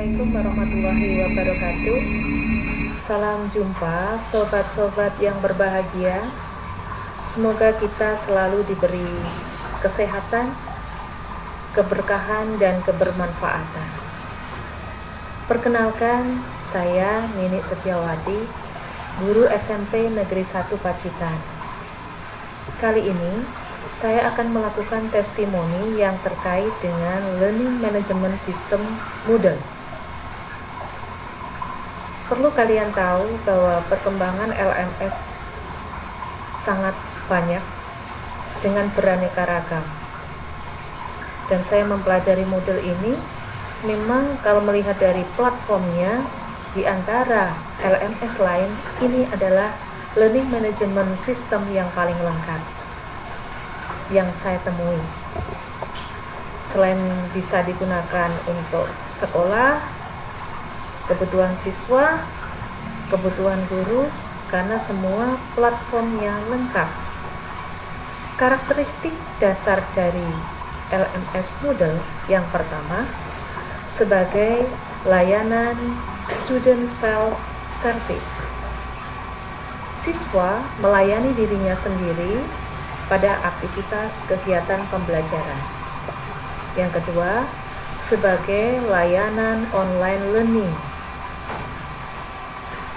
Assalamualaikum warahmatullahi wabarakatuh. Salam jumpa sobat-sobat yang berbahagia. Semoga kita selalu diberi kesehatan, keberkahan, dan kebermanfaatan. Perkenalkan, saya Nini Setiawati, guru SMP Negeri 1 Pacitan. Kali ini saya akan melakukan testimoni yang terkait dengan Learning Management System Moodle. Perlu kalian tahu bahwa perkembangan LMS sangat banyak dengan beraneka ragam. Dan saya mempelajari Moodle ini, memang kalau melihat dari platformnya, di antara LMS lain, ini adalah Learning Management System yang paling lengkap yang saya temui. Selain bisa digunakan untuk sekolah, kebutuhan siswa, kebutuhan guru, karena semua platformnya lengkap. Karakteristik dasar dari LMS Moodle yang pertama, sebagai layanan student self-service. Siswa melayani dirinya sendiri pada aktivitas kegiatan pembelajaran. Yang kedua, sebagai layanan online learning.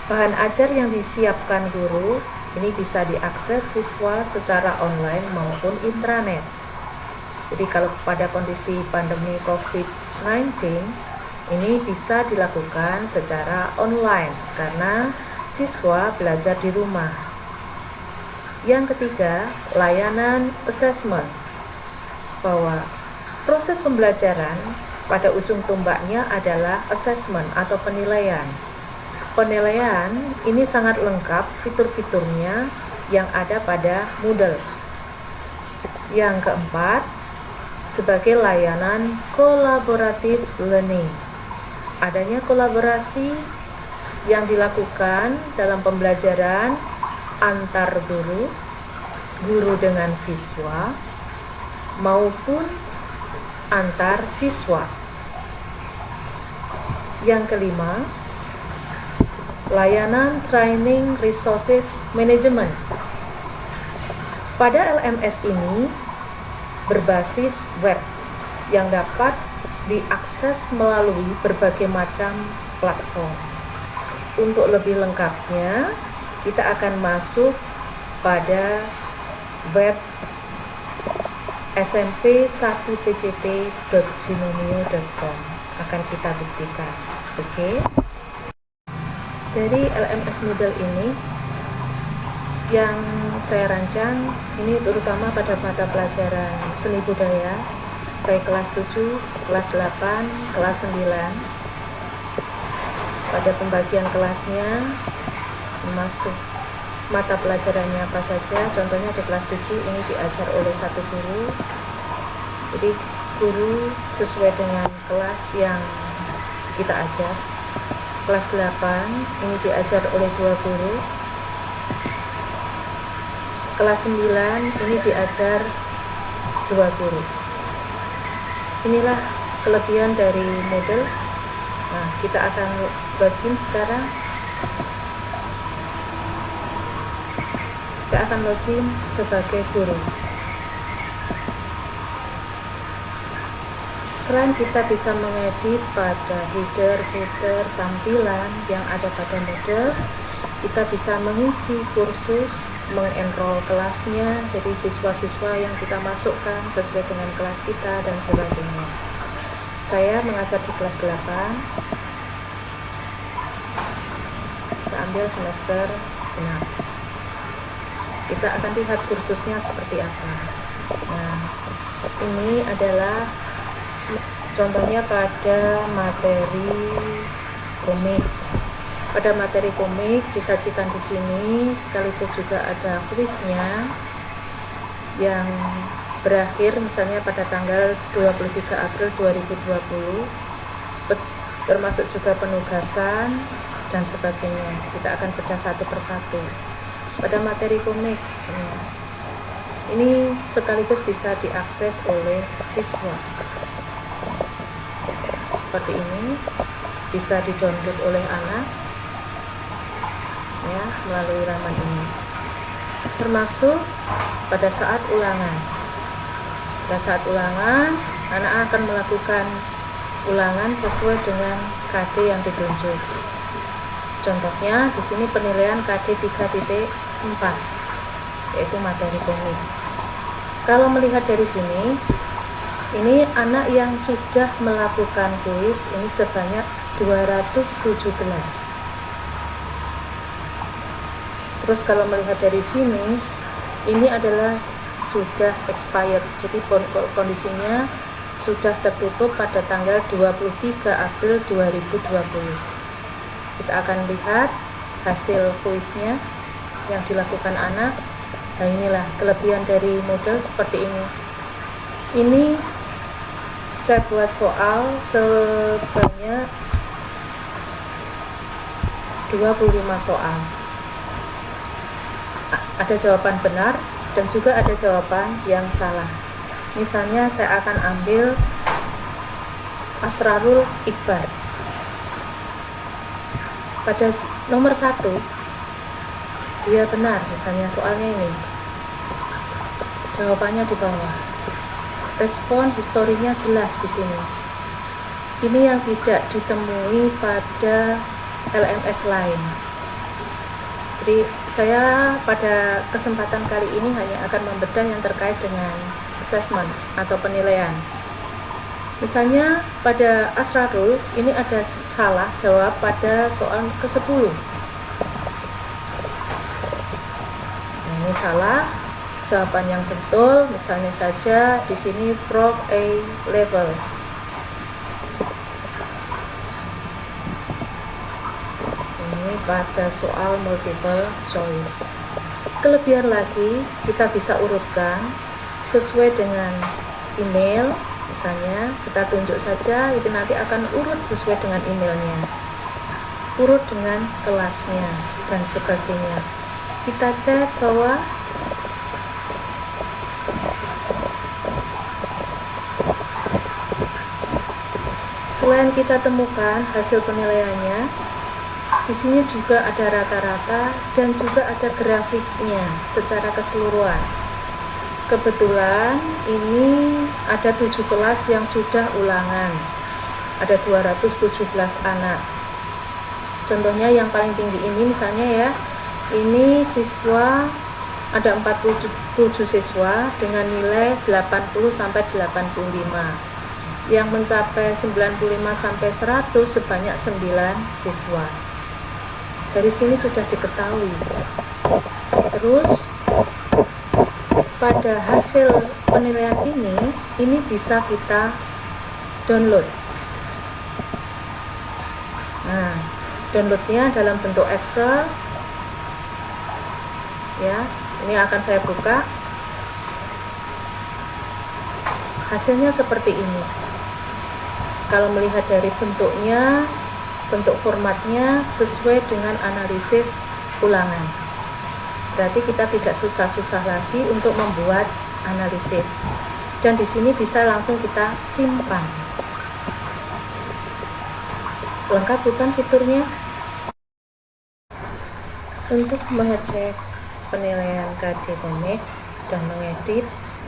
Bahan ajar yang disiapkan guru ini bisa diakses siswa secara online maupun intranet. Jadi kalau pada kondisi pandemi COVID-19 ini bisa dilakukan secara online karena siswa belajar di rumah. Yang ketiga, layanan assessment, bahwa proses pembelajaran pada ujung tombaknya adalah assessment atau penilaian. Penilaian ini sangat lengkap fitur-fiturnya yang ada pada Moodle. Yang keempat, sebagai layanan collaborative learning. Adanya kolaborasi yang dilakukan dalam pembelajaran antar guru, guru dengan siswa, maupun antar siswa. Yang kelima, layanan training resources management. Pada LMS ini berbasis web yang dapat diakses melalui berbagai macam platform. Untuk lebih lengkapnya, kita akan masuk pada web smp1pct.jinomio.com. Akan kita buktikan. Oke. Dari LMS Moodle ini yang saya rancang ini terutama pada mata pelajaran seni budaya, baik kelas 7, kelas 8, kelas 9. Pada pembagian kelasnya masuk mata pelajarannya apa saja. Contohnya di kelas 7 ini diajar oleh satu guru. Jadi guru sesuai dengan kelas yang kita ajar. Kelas 8 ini diajar oleh dua guru. Kelas 9 ini diajar dua guru. Inilah kelebihan dari Moodle. Nah, kita akan login sekarang. Saya akan login sebagai guru. Selain kita bisa mengedit pada header, footer, tampilan yang ada pada Moodle, kita bisa mengisi kursus, mengenroll kelasnya, jadi siswa-siswa yang kita masukkan sesuai dengan kelas kita dan sebagainya. Saya mengajar di kelas 8. Saya ambil semester 6. Kita akan lihat kursusnya seperti apa. Nah, ini adalah contohnya pada materi komik. Pada materi komik disajikan di sini, sekaligus juga ada kuisnya yang berakhir misalnya pada tanggal 23 April 2020, termasuk juga penugasan dan sebagainya. Kita akan bedah satu persatu. Pada materi komik ini sekaligus bisa diakses oleh siswa seperti ini. bisa di-download oleh anak ya melalui laman ini, termasuk pada saat ulangan. Pada saat ulangan, anak akan melakukan ulangan sesuai dengan KD yang ditunjuk. Contohnya di sini penilaian KD 3.4 yaitu materi komik. Kalau melihat dari sini, ini anak yang sudah melakukan kuis ini sebanyak 217. Terus kalau melihat dari sini, ini adalah sudah expired, jadi kondisinya sudah tertutup pada tanggal 23 April 2020. Kita akan lihat hasil kuisnya yang dilakukan anak. Nah, inilah kelebihan dari model seperti ini. Ini saya buat soal sebanyak 25 soal. Ada jawaban benar dan juga ada jawaban yang salah. Misalnya saya akan ambil Asrarul Iqbar. Pada nomor 1 dia benar, misalnya soalnya ini. Jawabannya di bawah. Respon historinya jelas di sini. Ini yang tidak ditemui pada LMS lain. Jadi saya pada kesempatan kali ini hanya akan membedah yang terkait dengan assessment atau penilaian. Misalnya pada Asrarul ini ada salah jawab pada soal ke-10. Nah, ini salah jawaban yang betul, misalnya saja di sini Prof A level. Ini pada soal multiple choice. Kelebihan lagi, kita bisa urutkan sesuai dengan email. Misalnya kita tunjuk saja, itu nanti akan urut sesuai dengan emailnya, urut dengan kelasnya dan sebagainya. Kita cek bahwa selain kita temukan hasil penilaiannya, di sini juga ada rata-rata dan juga ada grafiknya secara keseluruhan. Kebetulan ini ada 7 kelas yang sudah ulangan, ada 217 anak. Contohnya yang paling tinggi ini misalnya ya, ini siswa ada 47 siswa dengan nilai 80 sampai 85. Yang mencapai 95 sampai 100 sebanyak 9 siswa. Dari sini sudah diketahui. Terus pada hasil penilaian ini bisa kita download. Nah, downloadnya dalam bentuk Excel ya. Ini akan saya buka. Hasilnya seperti ini. Kalau melihat dari bentuknya, bentuk formatnya sesuai dengan analisis ulangan. Berarti kita tidak susah-susah lagi untuk membuat analisis. Dan di sini bisa langsung kita simpan. Lengkap bukan fiturnya? Untuk mengecek penilaian KD komik dan mengedit,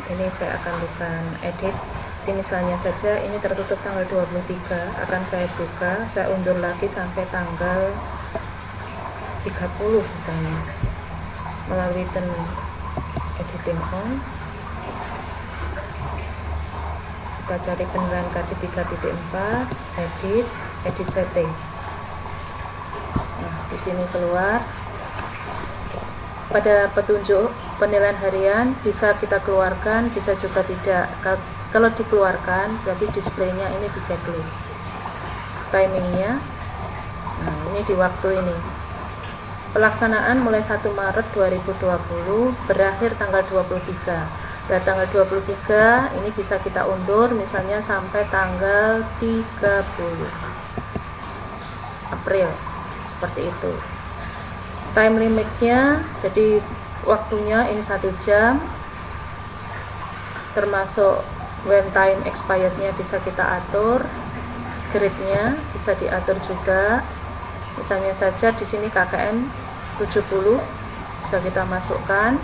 ini saya akan bukan edit. Jadi misalnya saja ini tertutup tanggal 23, akan saya buka, saya undur lagi sampai tanggal 30 misalnya melalui editing on. Kita cari penilaian KD 3.4, edit setting. Nah, di sini keluar. Pada petunjuk penilaian harian bisa kita keluarkan, bisa juga tidak. Kalau dikeluarkan berarti displaynya ini di checklist. Timingnya, nah ini di waktu ini. Pelaksanaan mulai 1 Maret 2020 berakhir tanggal 23. Pada tanggal 23 ini bisa kita undur misalnya sampai tanggal 30 April seperti itu. Time limitnya, jadi waktunya ini 1 jam, termasuk when time expirednya bisa kita atur. grade-nya bisa diatur juga. Misalnya saja di sini KKM 70 bisa kita masukkan.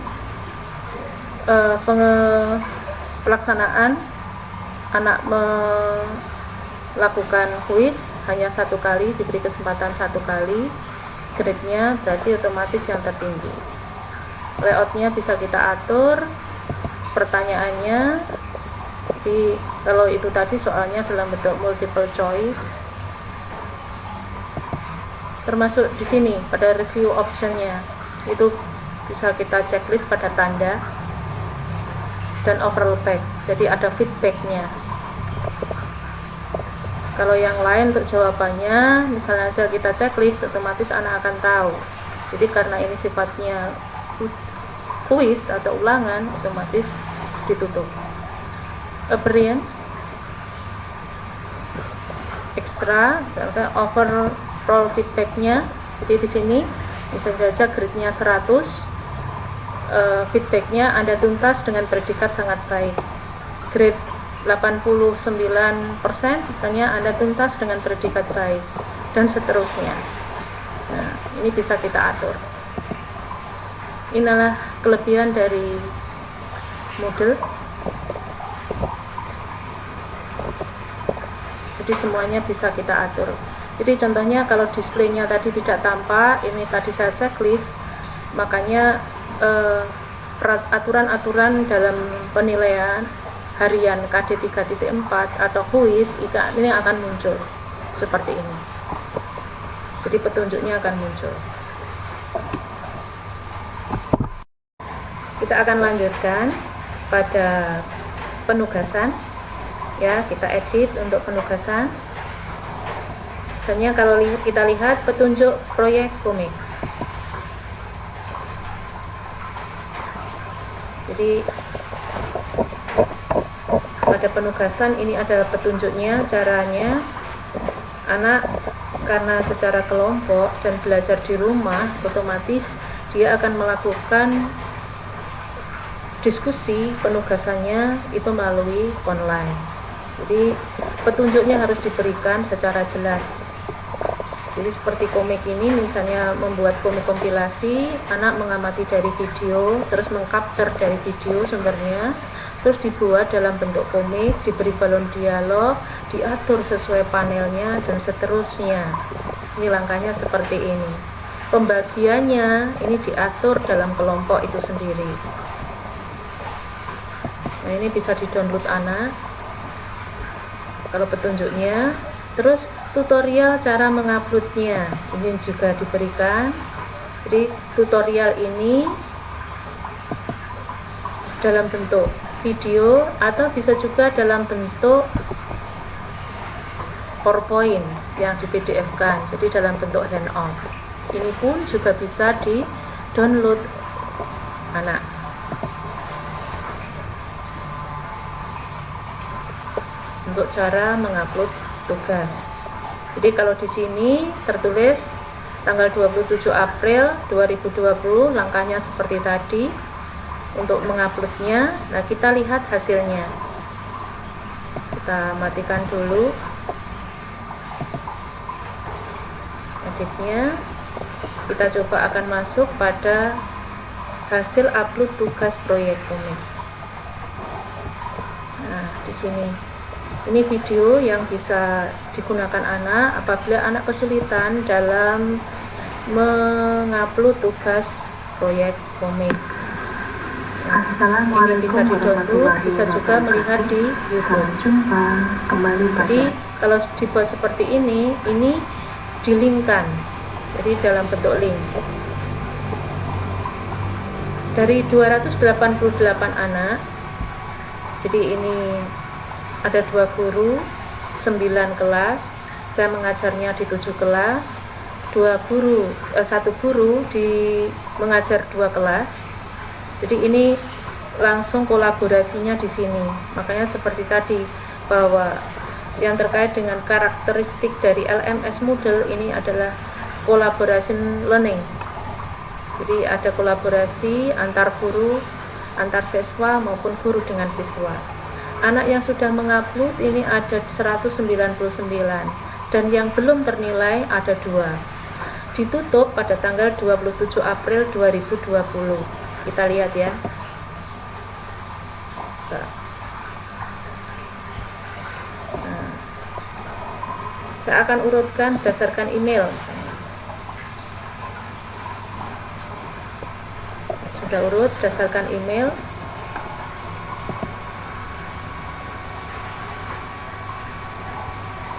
Pelaksanaan anak melakukan kuis hanya 1 kali, diberi kesempatan 1 kali, grade-nya berarti otomatis yang tertinggi. Layoutnya bisa kita atur, pertanyaannya kalau itu tadi soalnya dalam bentuk multiple choice, termasuk di sini pada review optionnya itu bisa kita checklist pada tanda dan overall back, jadi ada feedbacknya. Kalau yang lain untuk jawabannya, misalnya aja kita checklist, otomatis anak akan tahu. Jadi karena ini sifatnya kuis atau ulangan, otomatis ditutup. Brilliant, extra, overall feedbacknya. Jadi di sini misalnya saja grade-nya 100, feedbacknya Anda tuntas dengan predikat sangat baik. Grade 89% misalnya Anda tuntas dengan predikat baik, dan seterusnya. Nah, ini bisa kita atur. Inilah kelebihan dari Moodle. Jadi semuanya bisa kita atur. Jadi contohnya kalau displaynya tadi tidak tampak, ini tadi saya checklist, makanya aturan-aturan dalam penilaian harian KD 3.4 atau kuis ini akan muncul seperti ini. Jadi petunjuknya akan muncul. Kita akan lanjutkan pada penugasan. Ya, kita edit untuk penugasan. Misalnya kalau kita lihat petunjuk proyek komik. Jadi pada penugasan ini adalah petunjuknya, caranya. Anak karena secara kelompok dan belajar di rumah, otomatis dia akan melakukan diskusi penugasannya itu melalui online. Jadi petunjuknya harus diberikan secara jelas. Jadi seperti komik ini, misalnya membuat komik kompilasi, anak mengamati dari video, terus mengcapture dari video sumbernya, terus dibuat dalam bentuk komik, diberi balon dialog, diatur sesuai panelnya, dan seterusnya. Ini langkahnya seperti ini. Pembagiannya ini diatur dalam kelompok itu sendiri. Nah, ini bisa di-download anak. Kalau petunjuknya, terus tutorial cara menguploadnya ini juga diberikan. Jadi tutorial ini dalam bentuk video atau bisa juga dalam bentuk PowerPoint yang di PDF-kan, jadi dalam bentuk handout. Ini pun juga bisa di-download anak. Untuk cara mengupload tugas. Jadi kalau di sini tertulis tanggal 27 April 2020, langkahnya seperti tadi untuk menguploadnya. Nah, kita lihat hasilnya. Kita matikan dulu editnya. Kita coba akan masuk pada hasil upload tugas proyek komik. Nah, di sini. Ini video yang bisa digunakan anak apabila anak kesulitan dalam mengupload tugas proyek komik. Ini bisa di-download, bisa juga melihat di YouTube. Jadi kalau dibuat seperti ini di-linkkan, jadi dalam bentuk link. Dari 288 anak, jadi ini ada 2 guru, 9 kelas, saya mengajarnya di 7 kelas, 1 guru mengajar 2 kelas. Jadi ini langsung kolaborasinya di sini. Makanya seperti tadi bahwa yang terkait dengan karakteristik dari LMS Moodle ini adalah collaboration learning. Jadi ada kolaborasi antar guru, antar siswa maupun guru dengan siswa. Anak yang sudah mengupload ini ada 199 dan yang belum ternilai ada 2. Ditutup pada tanggal 27 April 2020. Kita lihat ya. Nah, saya akan urutkan berdasarkan email. Sudah urut berdasarkan email.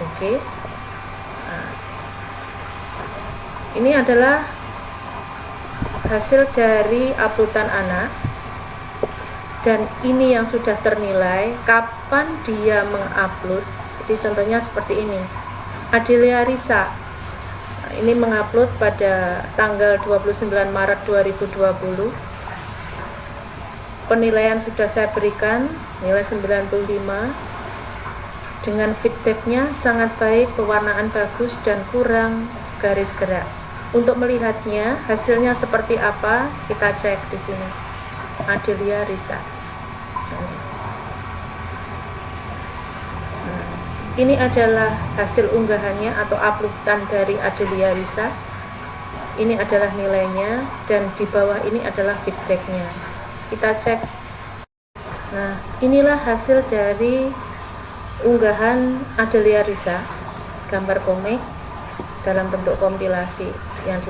Oke. Nah, ini adalah hasil dari uploadan anak, dan ini yang sudah ternilai kapan dia mengupload. Jadi contohnya seperti ini, Adelia Risa ini mengupload pada tanggal 29 Maret 2020. Penilaian sudah saya berikan, nilai 95, dengan feedbacknya sangat baik, pewarnaan bagus dan kurang garis gerak. Untuk melihatnya hasilnya seperti apa, kita cek di sini. Adelia Risa. Nah, ini adalah hasil unggahannya atau uploadan dari Adelia Risa. Ini adalah nilainya, dan di bawah ini adalah feedbacknya. Kita cek. Nah, inilah hasil dari unggahan Adelia Risa, gambar komik dalam bentuk kompilasi yang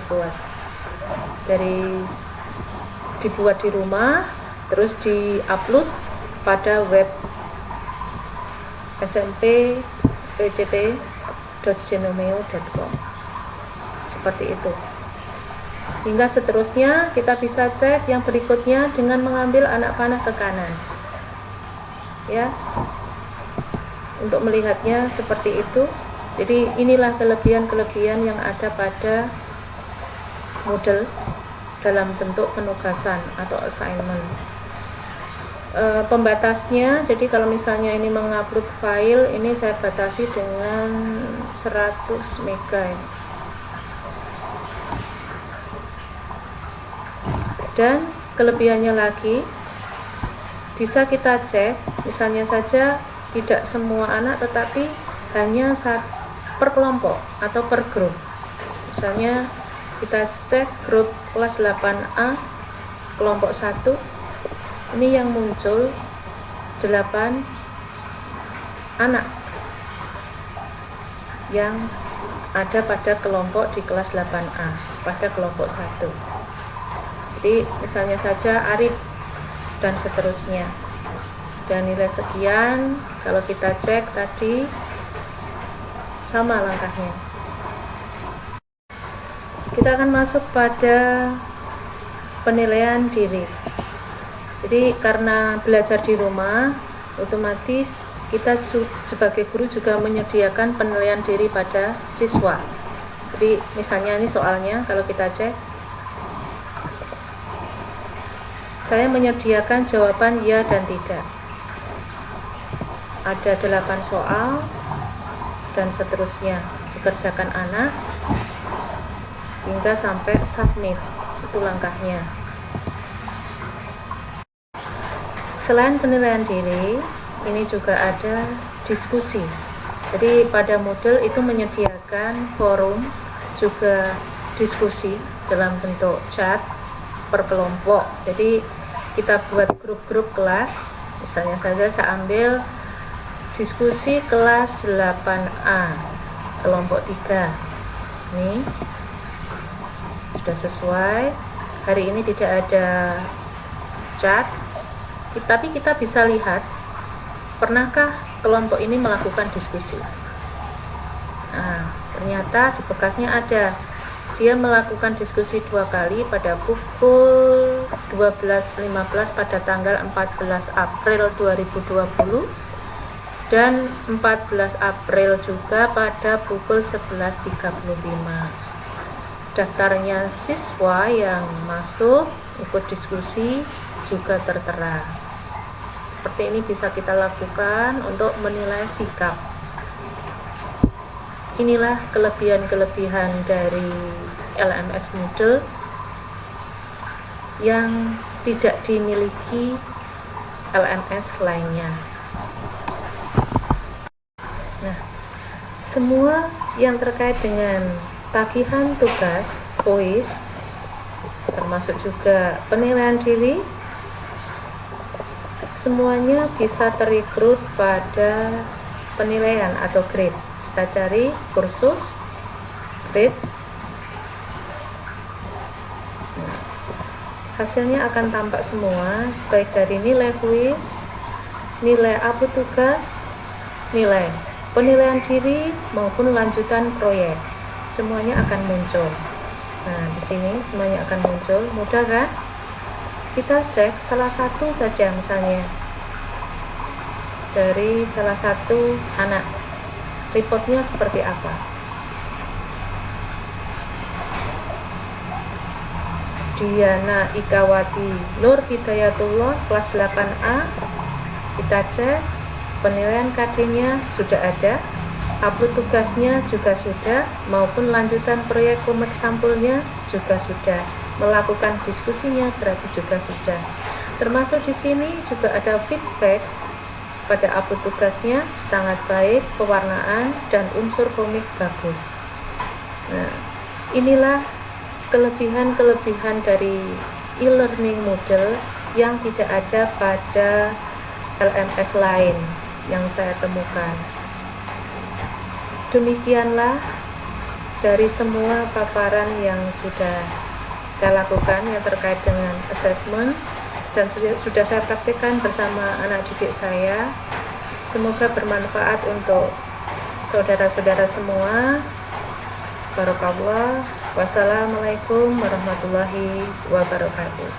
dibuat di rumah, terus diupload pada web smp.pct.genomeo.com seperti itu. Hingga seterusnya kita bisa cek yang berikutnya dengan mengambil anak panah ke kanan ya, untuk melihatnya seperti itu. Jadi inilah kelebihan-kelebihan yang ada pada Moodle dalam bentuk penugasan atau assignment. Pembatasnya, jadi kalau misalnya ini mengupload file, ini saya batasi dengan 100 MB ya. Dan kelebihannya lagi, bisa kita cek, misalnya saja tidak semua anak, tetapi hanya per kelompok atau per grup. Misalnya kita cek grup kelas 8A kelompok 1, ini yang muncul 8 anak yang ada pada kelompok di kelas 8A pada kelompok 1. Jadi misalnya saja Arif dan seterusnya, dan nilai sekian. Kalau kita cek tadi sama langkahnya. Kita akan masuk pada penilaian diri. Jadi karena belajar di rumah, otomatis kita sebagai guru juga menyediakan penilaian diri pada siswa. Jadi misalnya ini soalnya, kalau kita cek, saya menyediakan jawaban ya dan tidak. Ada 8 soal dan seterusnya, dikerjakan anak hingga sampai submit. Itu langkahnya. Selain penilaian diri, ini juga ada diskusi. Jadi pada Moodle itu menyediakan forum, juga diskusi dalam bentuk chat per kelompok. Jadi kita buat grup-grup kelas. Misalnya saja saya ambil diskusi kelas 8A kelompok 3. Ini sudah sesuai. Hari ini tidak ada chat, tapi kita bisa lihat pernahkah kelompok ini melakukan diskusi. Nah, ternyata di bekasnya ada, dia melakukan diskusi 2 kali pada pukul 12.15 pada tanggal 14 April 2020 dan 14 April juga pada pukul 11.35. Daftarnya siswa yang masuk ikut diskusi juga tertera. Seperti ini bisa kita lakukan untuk menilai sikap. Inilah kelebihan-kelebihan dari LMS Moodle yang tidak dimiliki LMS lainnya. semua yang terkait dengan tagihan tugas, kuis, termasuk juga penilaian diri, semuanya bisa terekrut pada penilaian atau grade. Kita cari kursus, grade. Hasilnya akan tampak semua, baik dari nilai kuis, nilai upload tugas, nilai penilaian diri maupun lanjutan proyek. Semuanya akan muncul. Nah, di sini semuanya akan muncul. Mudah kan? Kita cek salah satu saja, misalnya dari salah satu anak, reportnya seperti apa. Diana Ikawati Nur Hidayatullah kelas 8A, kita cek penilaian KD-nya sudah ada, upload tugasnya juga sudah, maupun lanjutan proyek komik sampulnya juga sudah, melakukan diskusinya berarti juga sudah. Termasuk di sini juga ada feedback pada upload tugasnya sangat baik, pewarnaan dan unsur komik bagus. Nah, inilah kelebihan-kelebihan dari e-learning model yang tidak ada pada LMS lain yang saya temukan. Demikianlah dari semua paparan yang sudah saya lakukan yang terkait dengan assessment dan sudah saya praktikkan bersama anak didik saya. Semoga bermanfaat untuk saudara-saudara semua. Barakallah. Wassalamualaikum warahmatullahi wabarakatuh.